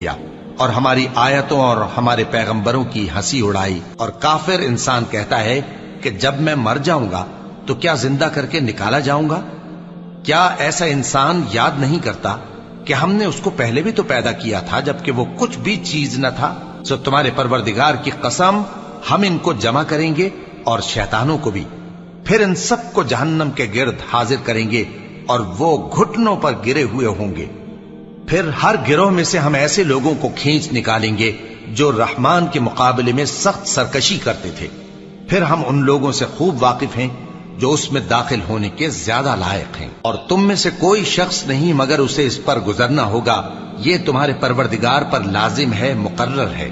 کیا اور ہماری آیتوں اور ہمارے پیغمبروں کی ہنسی اڑائی۔ اور کافر انسان کہتا ہے کہ جب میں مر جاؤں گا تو کیا زندہ کر کے نکالا جاؤں گا؟ کیا ایسا انسان یاد نہیں کرتا کہ ہم نے اس کو پہلے بھی تو پیدا کیا تھا جبکہ وہ کچھ بھی چیز نہ تھا؟ سو تمہارے پروردگار کی قسم ہم ان کو جمع کریں گے اور شیطانوں کو بھی، پھر ان سب کو جہنم کے گرد حاضر کریں گے اور وہ گھٹنوں پر گرے ہوئے ہوں گے۔ پھر ہر گروہ میں سے ہم ایسے لوگوں کو کھینچ نکالیں گے جو رحمان کے مقابلے میں سخت سرکشی کرتے تھے، پھر ہم ان لوگوں سے خوب واقف ہیں جو اس میں داخل ہونے کے زیادہ لائق ہیں، اور تم میں سے کوئی شخص نہیں مگر اسے اس پر گزرنا ہوگا، یہ تمہارے پروردگار پر لازم ہے، مقرر ہے۔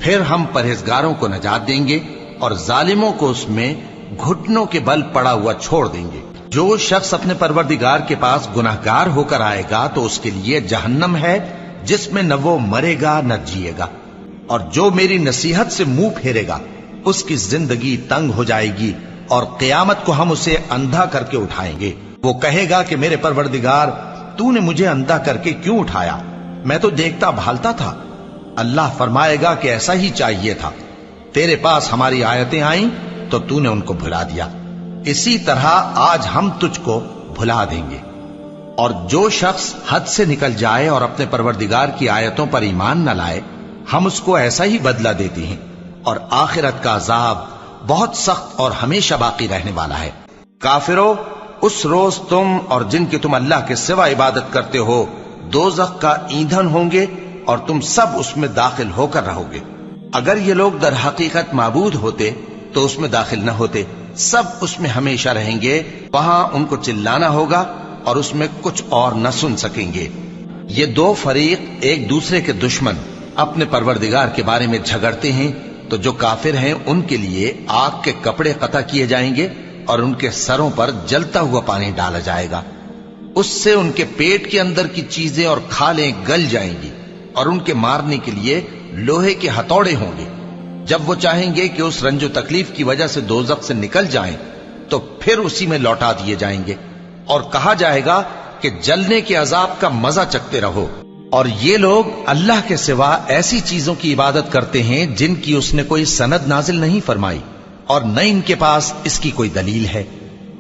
پھر ہم پرہیزگاروں کو نجات دیں گے اور ظالموں کو اس میں گھٹنوں کے بل پڑا ہوا چھوڑ دیں گے۔ جو شخص اپنے پروردگار کے پاس گناہگار ہو کر آئے گا تو اس کے لیے جہنم ہے جس میں نہ وہ مرے گا نہ جیے گا، اور جو میری نصیحت سے منہ پھیرے گا اس کی زندگی تنگ ہو جائے گی، اور قیامت کو ہم اسے اندھا کر کے اٹھائیں گے۔ وہ کہے گا کہ میرے پروردگار تو نے مجھے اندھا کر کے کیوں اٹھایا؟ میں تو دیکھتا بھالتا تھا۔ اللہ فرمائے گا کہ ایسا ہی چاہیے تھا، تیرے پاس ہماری آیتیں آئیں تو تو نے ان کو بھلا دیا، اسی طرح آج ہم تجھ کو بھلا دیں گے۔ اور جو شخص حد سے نکل جائے اور اپنے پروردگار کی آیتوں پر ایمان نہ لائے، ہم اس کو ایسا ہی بدلہ دیتے ہیں، اور آخرت کا عذاب بہت سخت اور ہمیشہ باقی رہنے والا ہے۔ کافرو، اس روز تم اور جن کی تم اللہ کے سوا عبادت کرتے ہو دوزخ کا ایندھن ہوں گے اور تم سب اس میں داخل ہو کر رہو گے۔ اگر یہ لوگ در حقیقت معبود ہوتے تو اس میں داخل نہ ہوتے، سب اس میں ہمیشہ رہیں گے، وہاں ان کو چلانا ہوگا اور اس میں کچھ اور نہ سن سکیں گے۔ یہ دو فریق ایک دوسرے کے دشمن اپنے پروردگار کے بارے میں جھگڑتے ہیں، تو جو کافر ہیں ان کے لیے آگ کے کپڑے قطع کیے جائیں گے اور ان کے سروں پر جلتا ہوا پانی ڈالا جائے گا، اس سے ان کے پیٹ کے اندر کی چیزیں اور کھالیں گل جائیں گی، اور ان کے مارنے کے لیے لوہے کے ہتھوڑے ہوں گے۔ جب وہ چاہیں گے کہ اس رنج و تکلیف کی وجہ سے دوزخ سے نکل جائیں تو پھر اسی میں لوٹا دیے جائیں گے، اور کہا جائے گا کہ جلنے کے عذاب کا مزہ چکھتے رہو۔ اور یہ لوگ اللہ کے سوا ایسی چیزوں کی عبادت کرتے ہیں جن کی اس نے کوئی سند نازل نہیں فرمائی، اور نہ ان کے پاس اس کی کوئی دلیل ہے،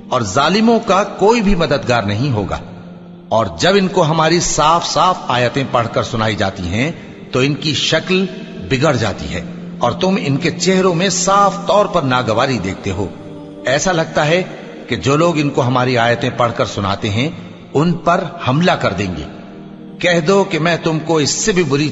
اور ظالموں کا کوئی بھی مددگار نہیں ہوگا۔ اور جب ان کو ہماری صاف صاف آیتیں پڑھ کر سنائی جاتی ہیں تو ان کی شکل بگڑ جاتی ہے، اور تم ان کے چہروں میں صاف طور پر ناگواری دیکھتے ہو۔ ایسا لگتا ہے کہ جو لوگ ان کو ہماری آیتیں پڑھ کر سناتے ہیں ان پر حملہ کر دیں گے۔ کہہ دو کہ میں تم کو اس سے بھی بری